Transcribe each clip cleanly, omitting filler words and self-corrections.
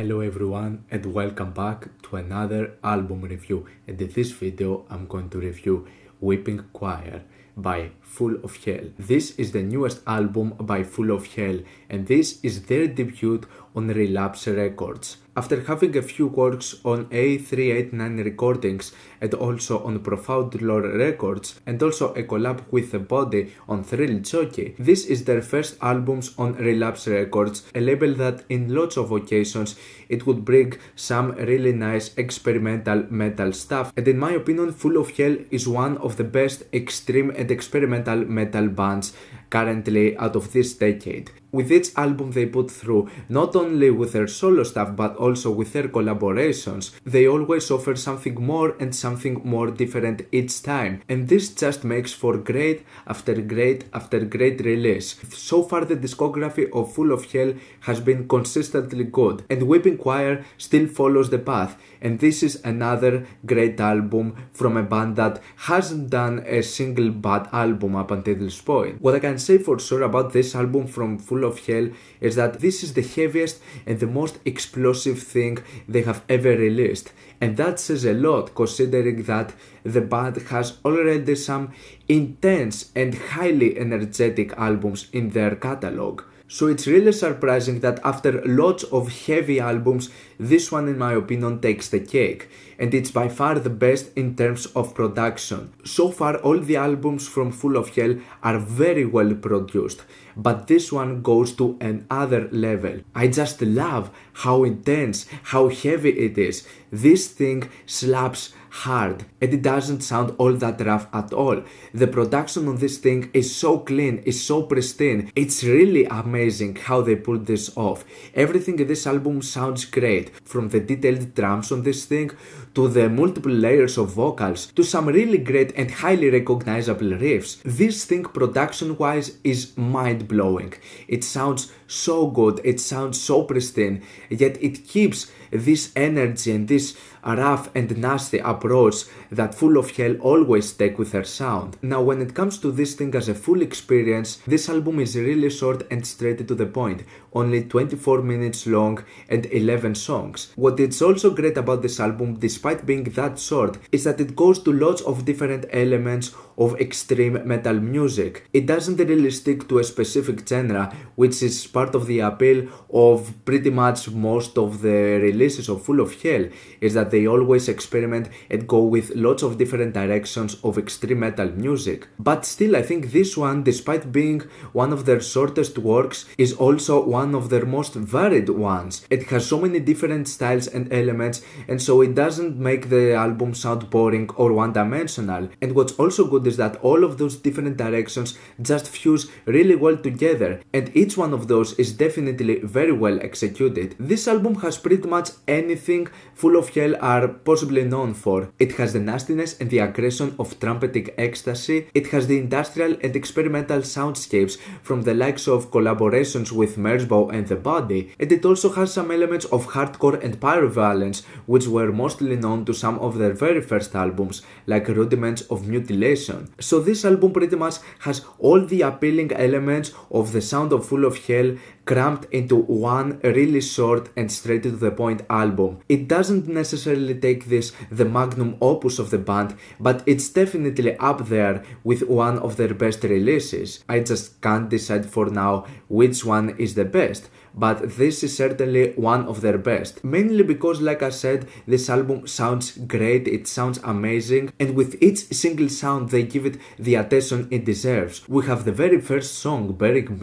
Hello everyone and welcome back to another album review, and in this video I'm going to review Weeping Choir by Full of Hell. This is the newest album by Full of Hell and this is their debut on Relapse Records. After having a few works on A389 recordings and also on Profound Lore Records and also a collab with The Body on Thrill Jockey, this is their first albums on Relapse Records, a label that in lots of occasions it would bring some really nice experimental metal stuff, and in my opinion Full of Hell is one of the best extreme and experimental metal bands currently out of this decade. With each album they put through, not only with their solo stuff but also with their collaborations, they always offer something more and something more different each time, and this just makes for great after great after great release. So far the discography of Full of Hell has been consistently good, and Weeping Choir still follows the path, and this is another great album from a band that hasn't done a single bad album up until this point. What I can say for sure about this album from Full of Hell is that this is the heaviest and the most explosive thing they have ever released, and that says a lot considering that the band has already some intense and highly energetic albums in their catalog. So it's really surprising that after lots of heavy albums, this one in my opinion takes the cake, and it's by far the best in terms of production. So far all the albums from Full of Hell are very well produced, but this one goes to another level. I just love how intense, how heavy it is. This thing slaps hard and it doesn't sound all that rough at all. The production on this thing is so clean, is so pristine. It's really amazing how they pulled this off. Everything in this album sounds great, from the detailed drums on this thing to the multiple layers of vocals to some really great and highly recognizable riffs. This thing production wise is mind-blowing. It sounds so good, it sounds so pristine, yet it keeps this energy and this rough and nasty approach that Full of Hell always take with their sound. Now when it comes to this thing as a full experience, this album is really short and straight to the point, only 24 minutes long and 11 songs. What is also great about this album, despite being that short, is that it goes to lots of different elements of extreme metal music. It doesn't really stick to a specific genre, which is part of the appeal of pretty much most of the releases of Full of Hell, is that they always experiment and go with lots of different directions of extreme metal music. But still I think this one, despite being one of their shortest works, is also one of their most varied ones. It has so many different styles and elements, and so it doesn't make the album sound boring or one-dimensional. And what's also good is that all of those different directions just fuse really well together, and each one of those is definitely very well executed. This album has pretty much anything Full of Hell are possibly known for. It has the nastiness and the aggression of trumpeting ecstasy. It has the industrial and experimental soundscapes from the likes of collaborations with Myrrh and The Body, and it also has some elements of hardcore and pyroviolence, which were mostly known to some of their very first albums, like Rudiments of Mutilation. So this album pretty much has all the appealing elements of the sound of Full of Hell crammed into one really short and straight to the point album. It doesn't necessarily take this the magnum opus of the band, but it's definitely up there with one of their best releases. I just can't decide for now which one is the best, but this is certainly one of their best. Mainly because, like I said, this album sounds great, it sounds amazing, and with each single sound they give it the attention it deserves. We have the very first song, Burning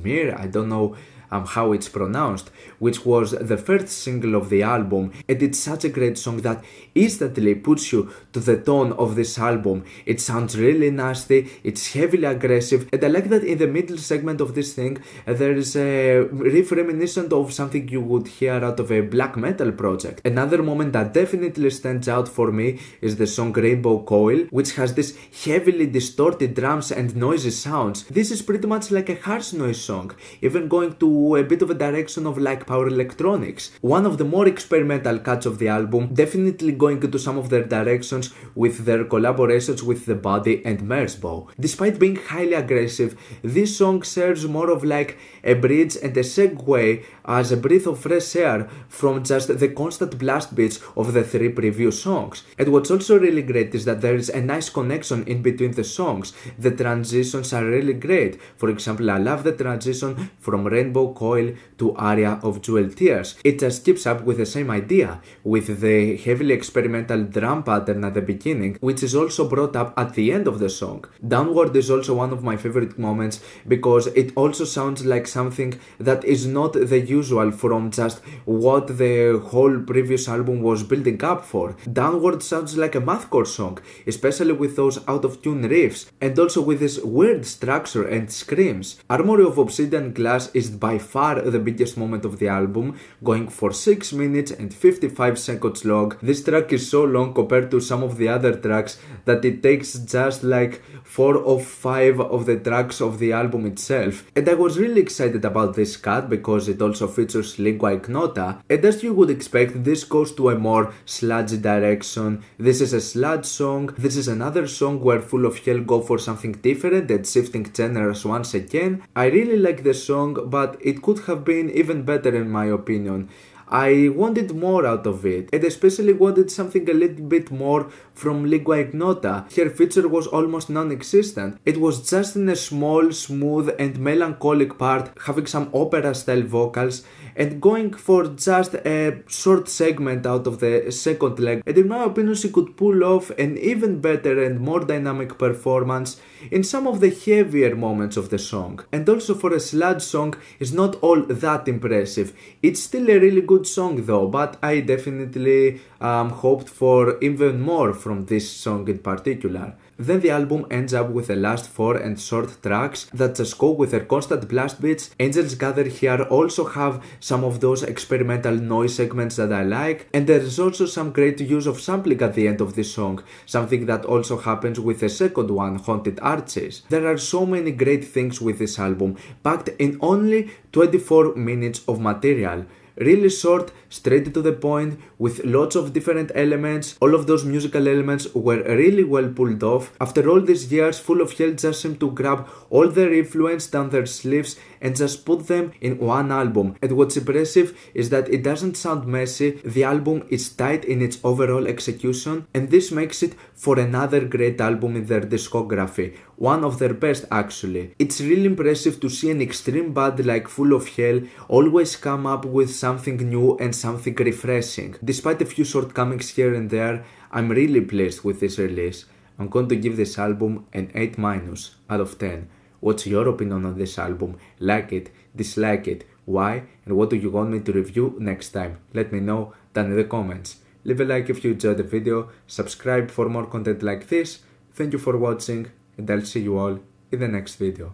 Myrrh, I don't know how it's pronounced, which was the first single of the album, and it's such a great song that instantly puts you to the tone of this album. It sounds really nasty, it's heavily aggressive, and I like that in the middle segment of this thing there is a riff reminiscent of something you would hear out of a black metal project. Another moment that definitely stands out for me is the song Rainbow Coil, which has this heavily distorted drums and noisy sounds. This is pretty much like a harsh noise song, even going to to a bit of a direction of like power electronics. One of the more experimental cuts of the album, definitely going into some of their directions with their collaborations with The Body and Myrrh's Bow. Despite being highly aggressive, this song serves more of like a bridge and a segue as a breath of fresh air from just the constant blast beats of the three previous songs. And what's also really great is that there is a nice connection in between the songs. The transitions are really great. For example, I love the transition from Rainbow Coil to Aria of Jewel Tears. It just keeps up with the same idea, with the heavily experimental drum pattern at the beginning, which is also brought up at the end of the song. Downward is also one of my favorite moments because it also sounds like something that is not the usual from just what the whole previous album was building up for. Downward sounds like a mathcore song, especially with those out of tune riffs, and also with this weird structure and screams. Armory of Obsidian Glass is by far the biggest moment of the album, going for 6 minutes and 55 seconds long. This track is so long compared to some of the other tracks that it takes just like 4 or 5 of the tracks of the album itself. And I was really excited about this cut because it also features lingua ignota, and as you would expect, this goes to a more sludgy direction. This is a sludge song. This is another song where Full of Hell go for something different and shifting genres once again. I really like the song, but it could have been even better in my opinion. I wanted more out of it, and especially wanted something a little bit more from lingua ignota. Her feature was almost non-existent. It was just in a small, smooth and melancholic part, having some opera-style vocals, and going for just a short segment out of the second leg. And in my opinion, she could pull off an even better and more dynamic performance in some of the heavier moments of the song. And also for a sludge song, it's not all that impressive. It's still a really good song though, but I definitely hoped for even more from this song in particular. Then the album ends up with the last 4 and short tracks that just go with their constant blast beats. Angels Gather Here also have some of those experimental noise segments that I like, and there is also some great use of sampling at the end of this song, something that also happens with the second one, Haunted Arches. There are so many great things with this album, packed in only 24 minutes of material. Really short, straight to the point, with lots of different elements. All of those musical elements were really well pulled off. After all these years, Full of Hell just seemed to grab all their influence down their sleeves and just put them in one album. And what's impressive is that it doesn't sound messy, the album is tight in its overall execution, and this makes it for another great album in their discography. One of their best actually. It's really impressive to see an extreme band like Full of Hell always come up with something new and something refreshing. Despite a few shortcomings here and there, I'm really pleased with this release. I'm going to give this album an 8- out of 10. What's your opinion on this album? Like it, dislike it, why, and what do you want me to review next time? Let me know down in the comments. Leave a like if you enjoyed the video, subscribe for more content like this. Thank you for watching, and I'll see you all in the next video.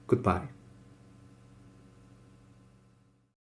Goodbye.